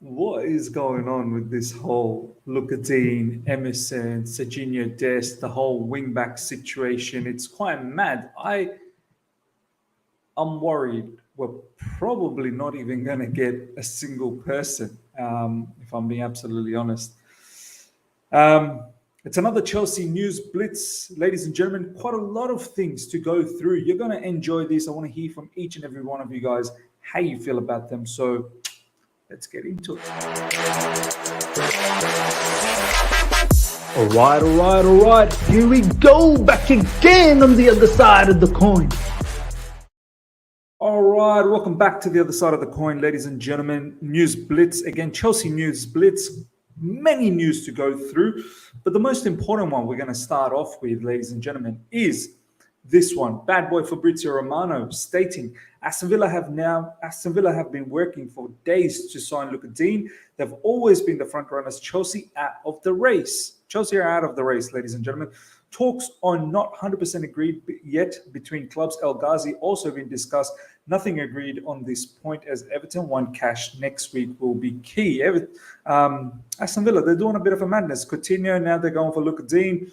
What is going on with this whole Lucas Digne, Emerson, Sergino Dest, the whole wingback situation? It's quite mad. I'm worried we're probably not even going to get a single person, if I'm being absolutely honest. It's another Chelsea news blitz, ladies and gentlemen. Quite a lot of things to go through. You're going to enjoy this. I want to hear from each and every one of you guys how you feel about them. So let's get into it. All right. Here we go, back again on the other side of the coin. All right, welcome back to the other side of the coin, ladies and gentlemen. News Blitz. Again, Chelsea News Blitz. Many news to go through. But the most important one we're going to start off with, ladies and gentlemen, is this one. Bad boy Fabrizio Romano stating Aston Villa have been working for days to sign Lucas Digne. They've always been the front runners. Chelsea out of the race. Chelsea are out of the race, ladies and gentlemen. Talks are not 100% agreed yet between clubs. Ghazi also been discussed. Nothing agreed on this point as Everton want cash next week will be key. Aston Villa, they're doing a bit of a madness. Coutinho, now they're going for Lucas Digne.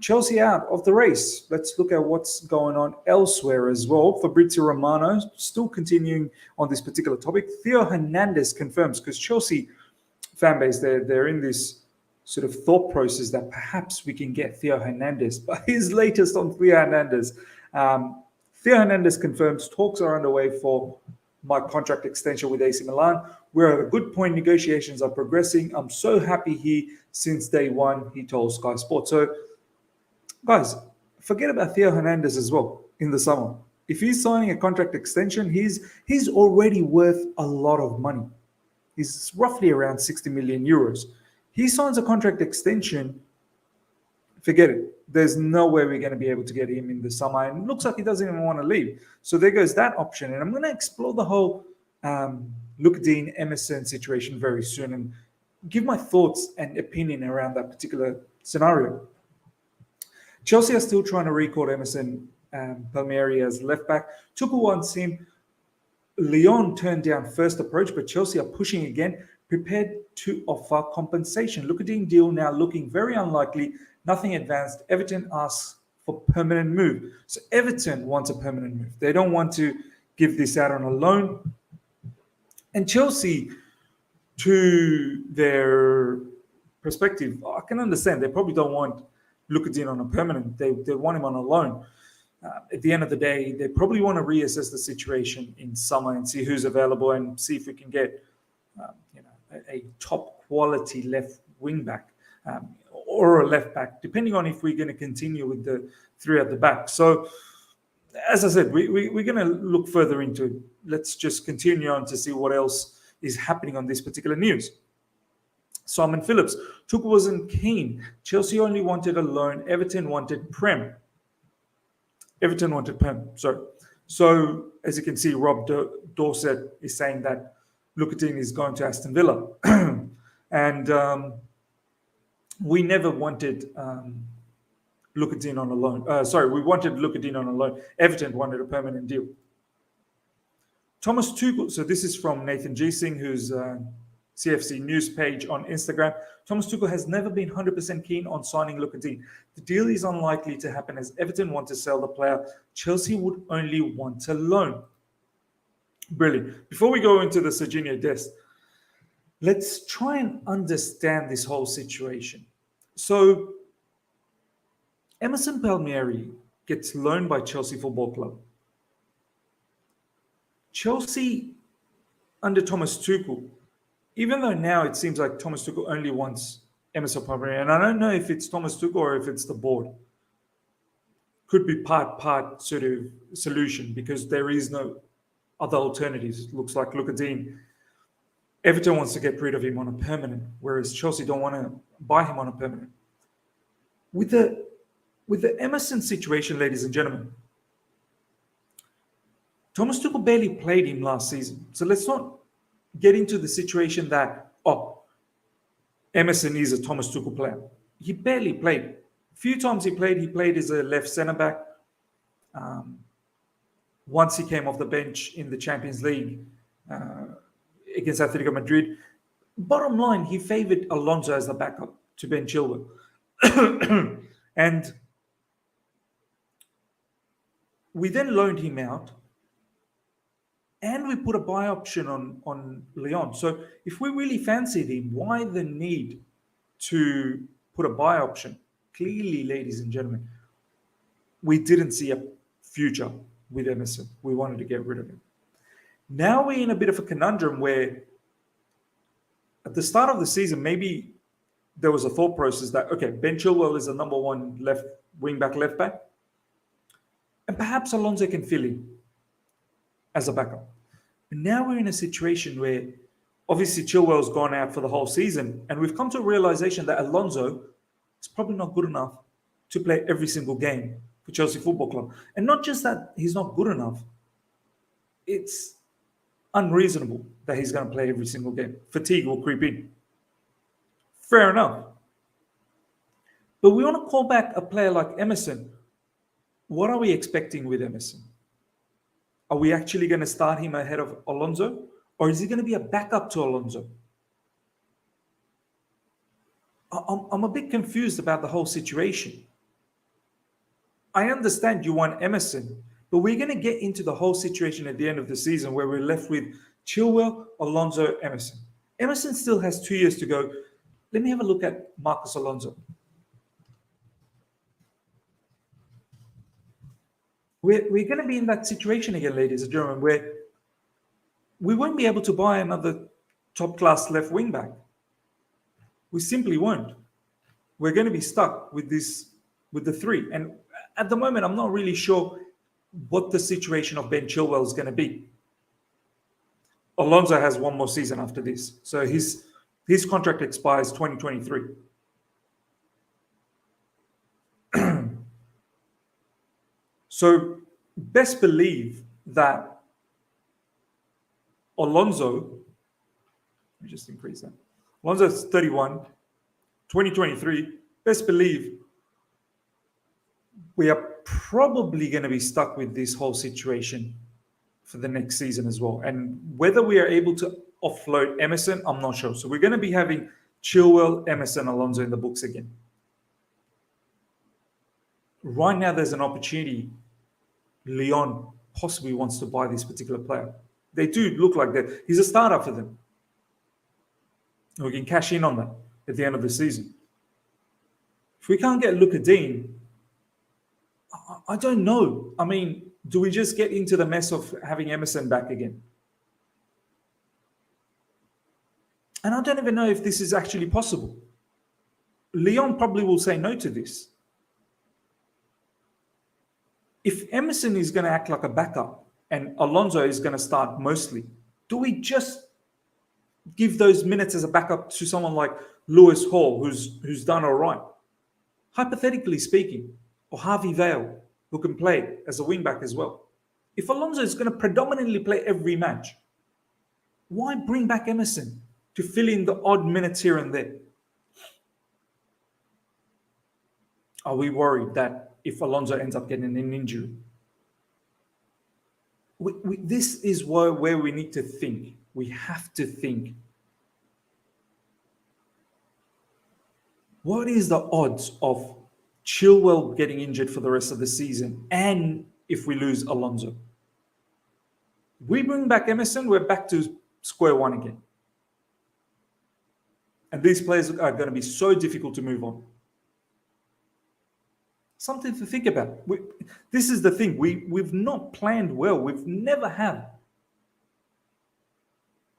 Chelsea out of the race. Let's look at what's going on elsewhere as well. Fabrizio Romano, still continuing on this particular topic. Theo Hernandez confirms, because Chelsea fan base, they're in this sort of thought process that perhaps we can get Theo Hernandez. But his latest on Theo Hernandez, Theo Hernandez confirms talks are underway for my contract extension with AC Milan. We're at a good point. Negotiations are progressing. I'm so happy here since day one, he told Sky Sports. So, guys, forget about Theo Hernandez as well in the summer. If he's signing a contract extension, he's already worth a lot of money. He's roughly around 60 million euros. He signs a contract extension, forget it. There's no way we're going to be able to get him in the summer. And it looks like he doesn't even want to leave. So there goes that option. And I'm going to explore the whole Lucas Digne, Emerson situation very soon and give my thoughts and opinion around that particular scenario. Chelsea are still trying to record Emerson Palmieri as left back. Tuchel wants him. Lyon turned down first approach, but Chelsea are pushing again, prepared to offer compensation. Lucas Digne deal now looking very unlikely. Nothing advanced. Everton asks for permanent move. So Everton wants a permanent move. They don't want to give this out on a loan. And Chelsea, to their perspective, I can understand. They probably don't want Lucas Digne on a permanent. They want him on a loan. At the end of the day, they probably want to reassess the situation in summer and see who's available and see if we can get a top quality left wing back or a left back, depending on if we're going to continue with the three at the back. So, as I said, we're going to look further into it. Let's just continue on to see what else is happening on this particular news. Simon Phillips, Tuchel wasn't keen. Chelsea only wanted a loan. Everton wanted Prem. Sorry. So, as you can see, Rob Dorset is saying that Lucas Digne is going to Aston Villa. And we never wanted Lucas Digne on a loan. We wanted Lucas Digne on a loan. Everton wanted a permanent deal. Thomas Tuchel, so this is from Nathan G. Singh, who's CFC news page on Instagram. Thomas Tuchel has never been 100% keen on signing Lucas Digne. The deal is unlikely to happen as Everton want to sell the player. Chelsea would only want a loan. Brilliant. Before we go into the Sergino Dest, let's try and understand this whole situation. So, Emerson Palmieri gets loaned by Chelsea Football Club. Chelsea, under Thomas Tuchel, even though now it seems like Thomas Tuchel only wants Emerson Palmieri, and I don't know if it's Thomas Tuchel or if it's the board. Could be part sort of solution because there is no other alternatives. It looks like Lucas Digne. Everton wants to get rid of him on a permanent, whereas Chelsea don't want to buy him on a permanent. With the Emerson situation, ladies and gentlemen, Thomas Tuchel barely played him last season. So let's not get into the situation that, Emerson is a Thomas Tuchel player. He barely played. A few times he played as a left centre-back. Once he came off the bench in the Champions League against Atletico Madrid. Bottom line, he favoured Alonso as the backup to Ben Chilwell. And we then loaned him out, and we put a buy option on Leon. So if we really fancied him, why the need to put a buy option? Clearly, ladies and gentlemen, we didn't see a future with Emerson. We wanted to get rid of him. Now we're in a bit of a conundrum where at the start of the season, maybe there was a thought process that, okay, Ben Chilwell is the number one left back, and perhaps Alonso can fill in as a backup. But now we're in a situation where obviously Chilwell's gone out for the whole season, and we've come to a realization that Alonso is probably not good enough to play every single game for Chelsea Football Club. And not just that he's not good enough, it's unreasonable that he's going to play every single game. Fatigue will creep in. Fair enough. But we want to call back a player like Emerson. What are we expecting with Emerson? Are we actually going to start him ahead of Alonso? Or is he going to be a backup to Alonso? I'm a bit confused about the whole situation. I understand you want Emerson, but we're going to get into the whole situation at the end of the season where we're left with Chilwell, Alonso, Emerson. Emerson still has 2 years to go. Let me have a look at Marcos Alonso. We're going to be in that situation again, ladies and gentlemen, where we won't be able to buy another top-class left wing-back. We simply won't. We're going to be stuck with the three. And at the moment, I'm not really sure what the situation of Ben Chilwell is going to be. Alonso has one more season after this. So his contract expires 2023. So best believe that Alonso, let me just increase that. Alonso's 31, 2023. Best believe we are probably going to be stuck with this whole situation for the next season as well. And whether we are able to offload Emerson, I'm not sure. So we're going to be having Chilwell, Emerson, Alonso in the books again. Right now, there's an opportunity. Leon possibly wants to buy this particular player. They do look like that. He's a starter for them. We can cash in on that at the end of the season. If we can't get Lucas Digne, I don't know. I mean, do we just get into the mess of having Emerson back again? And I don't even know if this is actually possible. Leon probably will say no to this. If Emerson is going to act like a backup and Alonso is going to start mostly, do we just give those minutes as a backup to someone like Lewis Hall, who's done all right? Hypothetically speaking, or Harvey Vale, who can play as a wing-back as well. If Alonso is going to predominantly play every match, why bring back Emerson to fill in the odd minutes here and there? Are we worried that if Alonso ends up getting an injury? This is where we need to think. We have to think. What is the odds of Chilwell getting injured for the rest of the season and if we lose Alonso? We bring back Emerson, we're back to square one again. And these players are going to be so difficult to move on. Something to think about. This is the thing. We've not planned well. We've never have.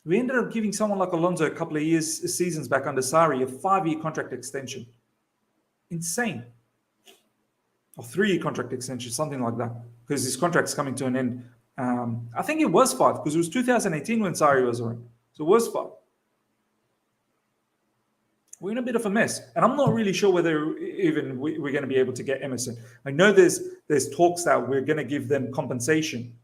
We ended up giving someone like Alonso a couple of seasons back under Sarri, a 5-year contract extension. Insane. Or 3-year contract extension, something like that. Because his contract's coming to an end. I think it was 5, because it was 2018 when Sarri was around. So it was 5. We're in a bit of a mess. And I'm not really sure whether even we're going to be able to get Emerson. I know there's talks that we're going to give them compensation.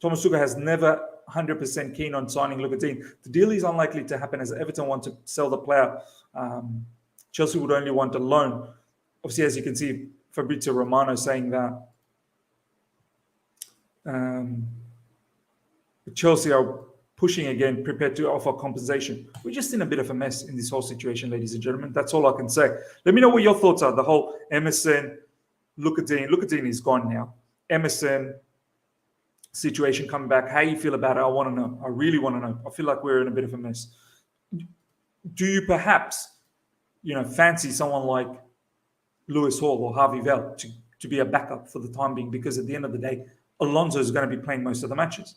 Thomas Tuchel has never 100% keen on signing Lucas Digne. The deal is unlikely to happen as Everton want to sell the player. Chelsea would only want a loan. Obviously, as you can see, Fabrizio Romano saying that Chelsea are pushing again, prepared to offer compensation. We're just in a bit of a mess in this whole situation, ladies and gentlemen. That's all I can say. Let me know what your thoughts are. The whole Emerson, Lucas Digne is gone now. Emerson situation coming back. How you feel about it? I want to know. I really want to know. I feel like we're in a bit of a mess. Do you perhaps, fancy someone like Lewis Hall or Harvey Vell to be a backup for the time being? Because at the end of the day, Alonso is going to be playing most of the matches.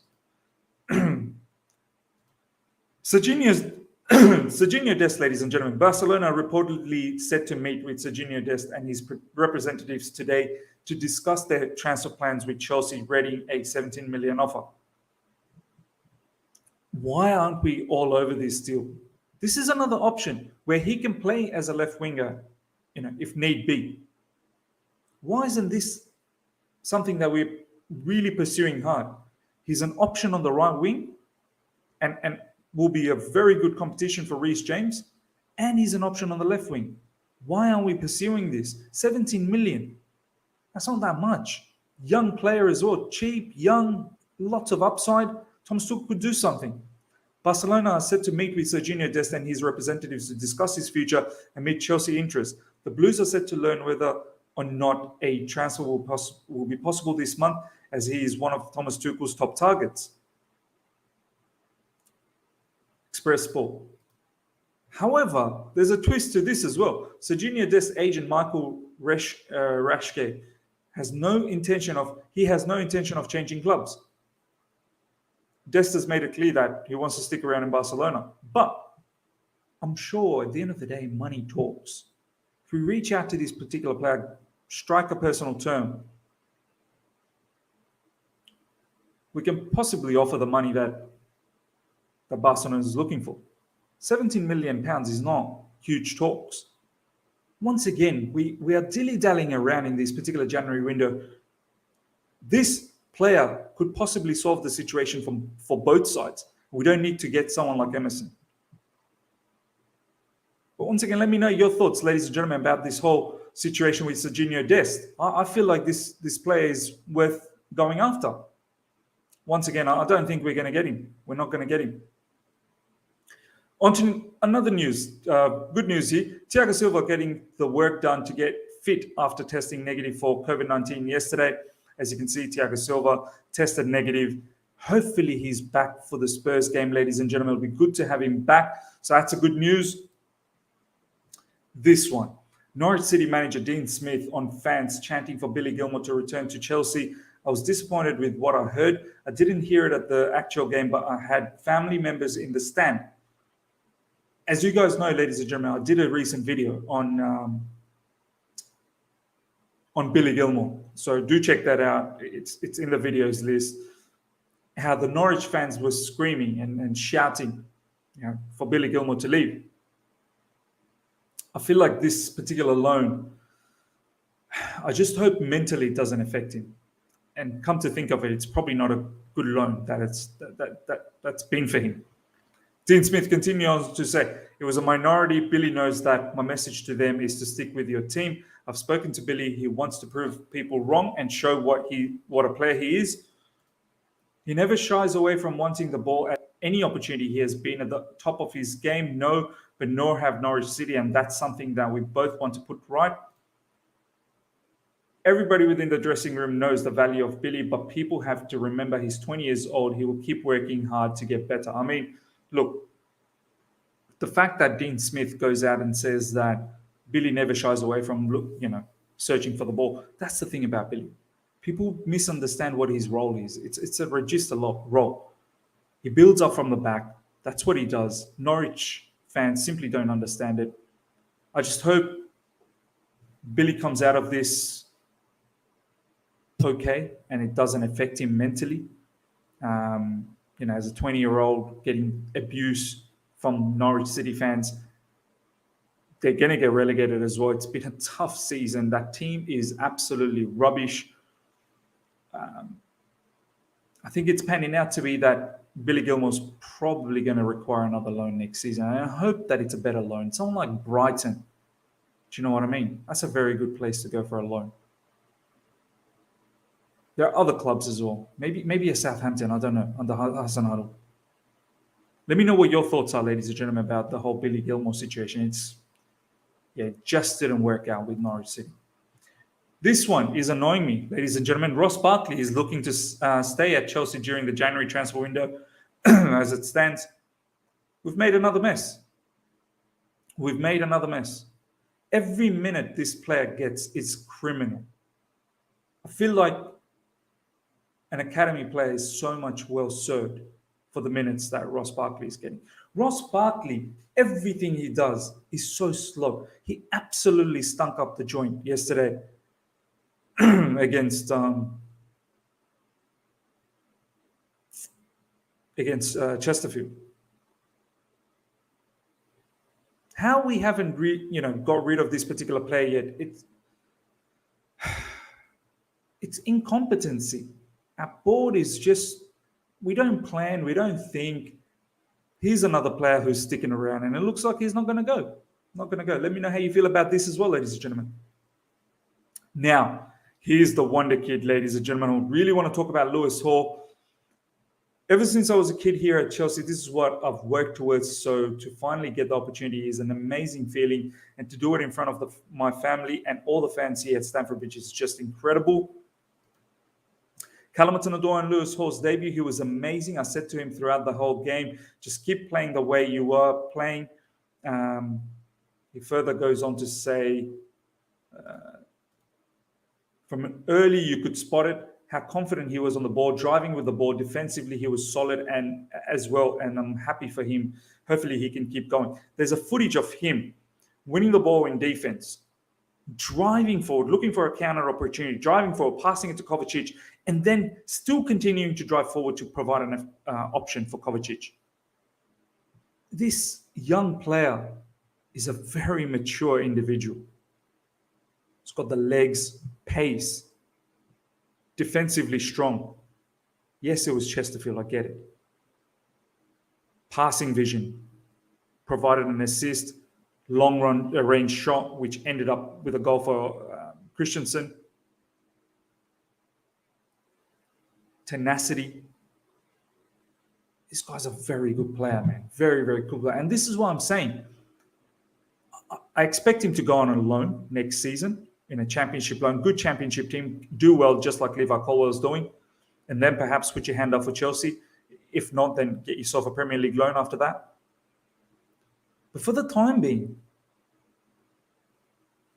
Sergino Dest, ladies and gentlemen. Barcelona reportedly set to meet with Sergino Dest and his representatives today to discuss their transfer plans with Chelsea, readying a 17 million offer. Why aren't we all over this deal? This is another option where he can play as a left winger, if need be. Why isn't this something that we're really pursuing hard? He's an option on the right wing and will be a very good competition for Reece James, and he's an option on the left wing. Why aren't we pursuing this? 17 million. That's not that much. Young player as well, cheap, young, lots of upside. Thomas Tuchel could do something. Barcelona are set to meet with Sergino Dest and his representatives to discuss his future and meet Chelsea interest. The Blues are set to learn whether or not a transfer will be possible this month, as he is one of Thomas Tuchel's top targets. Express Sport. However, there's a twist to this as well. Sergino Dest's agent Michael Rashke has no intention of changing clubs. Dest has made it clear that he wants to stick around in Barcelona. But I'm sure at the end of the day, money talks. If we reach out to this particular player, strike a personal term, we can possibly offer the money that Barcelona is looking for. 17 million pounds is not huge talks. Once again, we are dilly-dallying around in this particular January window. This player could possibly solve the situation for both sides. We don't need to get someone like Emerson. But once again, let me know your thoughts, ladies and gentlemen, about this whole situation with Sergino Dest. I feel like this player is worth going after. Once again, I don't think we're going to get him. We're not going to get him. On to another news. Good news here. Thiago Silva getting the work done to get fit after testing negative for COVID-19 yesterday. As you can see, Thiago Silva tested negative. Hopefully he's back for the Spurs game, ladies and gentlemen. It'll be good to have him back. So that's a good news. This one. Norwich City manager Dean Smith on fans chanting for Billy Gilmore to return to Chelsea. I was disappointed with what I heard. I didn't hear it at the actual game, but I had family members in the stand. As you guys know, ladies and gentlemen, I did a recent video on Billy Gilmore. So do check that out. It's in the videos list. How the Norwich fans were screaming and shouting, for Billy Gilmore to leave. I feel like this particular loan, I just hope mentally it doesn't affect him. And come to think of it, it's probably not a good loan that's been for him. Dean Smith continues to say, it was a minority. Billy knows that. My message to them is to stick with your team. I've spoken to Billy. He wants to prove people wrong and show what a player he is. He never shies away from wanting the ball at any opportunity. He has been at the top of his game, but nor have Norwich City, and that's something that we both want to put right. Everybody within the dressing room knows the value of Billy, but people have to remember he's 20 years old. He will keep working hard to get better. I mean, look, the fact that Dean Smith goes out and says that Billy never shies away from, searching for the ball. That's the thing about Billy. People misunderstand what his role is. It's a register role. He builds up from the back. That's what he does. Norwich fans simply don't understand it. I just hope Billy comes out of this okay and it doesn't affect him mentally. As a 20-year-old getting abuse from Norwich City fans, they're going to get relegated as well. It's been a tough season. That team is absolutely rubbish. I think it's panning out to be that Billy Gilmore's probably going to require another loan next season. And I hope that it's a better loan. Someone like Brighton. Do you know what I mean? That's a very good place to go for a loan. There are other clubs as well. Maybe a Southampton, I don't know, under Hassan Huddle. Let me know what your thoughts are, ladies and gentlemen, about the whole Billy Gilmore situation. It just didn't work out with Norwich City. This one is annoying me, ladies and gentlemen. Ross Barkley is looking to stay at Chelsea during the January transfer window. As it stands, we've made another mess. We've made another mess. Every minute this player gets is criminal. I feel like an academy player is so much well served for the minutes that Ross Barkley is getting. Ross Barkley, everything he does is so slow. He absolutely stunk up the joint yesterday against Chesterfield. How we haven't got rid of this particular player yet, it's incompetency. Our board is just, we don't plan, we don't think. Here's another player who's sticking around, and it looks like he's not going to go. Not going to go. Let me know how you feel about this as well, ladies and gentlemen. Now, here's the wonder kid, ladies and gentlemen. I really want to talk about Lewis Hall. Ever since I was a kid here at Chelsea, this is what I've worked towards. So to finally get the opportunity is an amazing feeling. And to do it in front of my family and all the fans here at Stamford Bridge is just incredible. Callum Hudson-Odoi and Lewis Hall's debut, he was amazing. I said to him throughout the whole game, just keep playing the way you are playing. He further goes on to say, from early you could spot it, how confident he was on the ball, driving with the ball. Defensively, he was solid and as well, and I'm happy for him. Hopefully, he can keep going. There's a footage of him winning the ball in defense, driving forward, looking for a counter opportunity, driving forward, passing it to Kovacic, and then still continuing to drive forward to provide an option for Kovacic. This young player is a very mature individual. He's got the legs, pace, defensively strong. Yes, it was Chesterfield, I get it. Passing vision, provided an assist, long run range shot, which ended up with a goal for Christensen. Tenacity. This guy's a very good player, man. Very, very good player. And this is what I'm saying. I expect him to go on a loan next season in a championship loan. Good championship team. Do well, just like Levi Colwill is doing. And then perhaps put your hand up for Chelsea. If not, then get yourself a Premier League loan after that. But for the time being,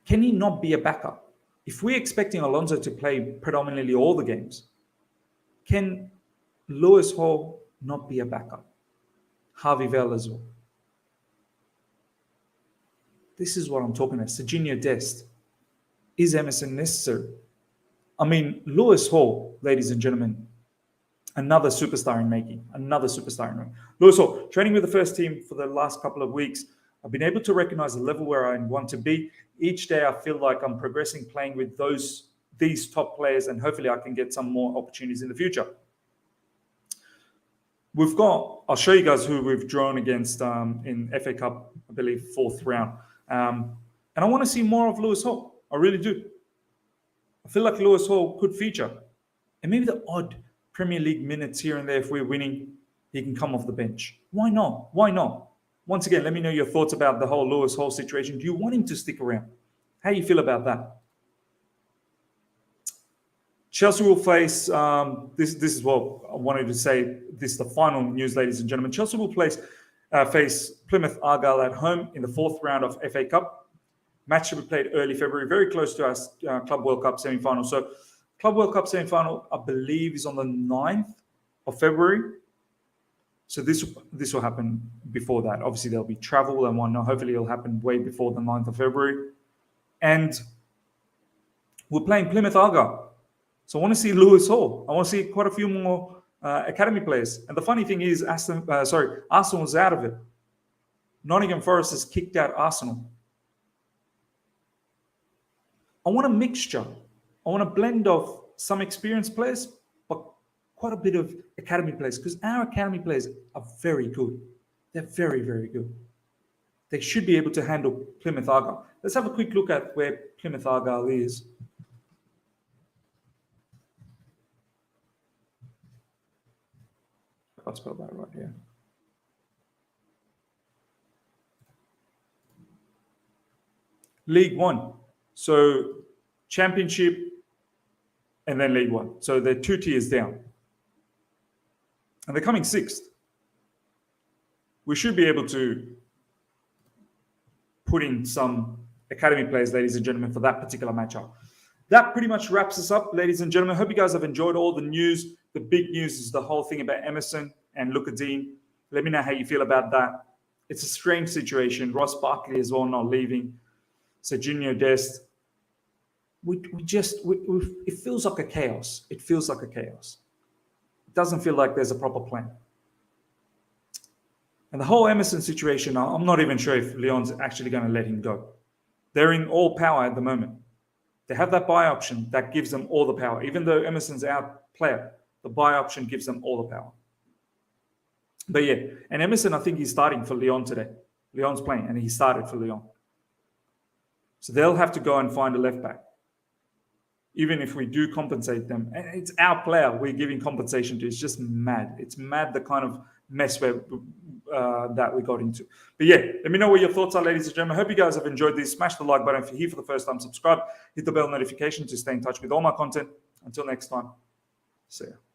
can he not be a backup? If we're expecting Alonso to play predominantly all the games, can Lewis Hall not be a backup? Harvey Vale as well. This is what I'm talking about. Sergino Dest. Is Emerson necessary? I mean, Lewis Hall, ladies and gentlemen, another superstar in making. Another superstar in making. Lewis Hall, training with the first team for the last couple of weeks. I've been able to recognize the level where I want to be. Each day I feel like I'm progressing, playing with these top players, and hopefully I can get some more opportunities in the future. I'll show you guys who we've drawn against in FA Cup, I believe, 4th round. And I want to see more of Lewis Hall. I really do. I feel like Lewis Hall could feature. And maybe the odd Premier League minutes here and there, if we're winning, he can come off the bench. Why not? Why not? Once again, let me know your thoughts about the whole Lewis Hall situation. Do you want him to stick around? How do you feel about that? Chelsea will face, this is what I wanted to say. This is the final news, ladies and gentlemen. Chelsea will face Plymouth Argyle at home in the 4th round of FA Cup. Match to be played early February, very close to our Club World Cup semi-final. So Club World Cup semi-final, I believe, is on the 9th of February. So this will happen before that. Obviously, there'll be travel and whatnot. Hopefully, it'll happen way before the 9th of February. And we're playing Plymouth Argyle. So I want to see Lewis Hall. I want to see quite a few more academy players. And the funny thing is, Arsenal was out of it. Nottingham Forest has kicked out Arsenal. I want a mixture. I want a blend of some experienced players, but quite a bit of academy players, because our academy players are very good. They're very, very good. They should be able to handle Plymouth Argyle. Let's have a quick look at where Plymouth Argyle is. I'll spell that right here. League One. So Championship and then League One. So they're 2 tiers down. And they're coming 6th. We should be able to put in some academy players, ladies and gentlemen, for that particular matchup. That pretty much wraps us up, ladies and gentlemen. Hope you guys have enjoyed all the news. The big news is the whole thing about Emerson and Lucas Digne. Let me know how you feel about that. It's a strange situation. Ross Barkley as well not leaving. Sergino Dest. It feels like a chaos. It feels like a chaos. It doesn't feel like there's a proper plan. And the whole Emerson situation, I'm not even sure if Lyon's actually going to let him go. They're in all power at the moment. They have that buy option that gives them all the power. Even though Emerson's our player, the buy option gives them all the power. But yeah, and Emerson, I think he's starting for Lyon today. Lyon's playing, and he started for Lyon. So they'll have to go and find a left back. Even if we do compensate them. And it's our player we're giving compensation to. It's just mad. It's mad the kind of mess that we got into. But yeah, let me know what your thoughts are, ladies and gentlemen. I hope you guys have enjoyed this. Smash the like button if you're here for the first time. Subscribe. Hit the bell notification to stay in touch with all my content. Until next time, see ya.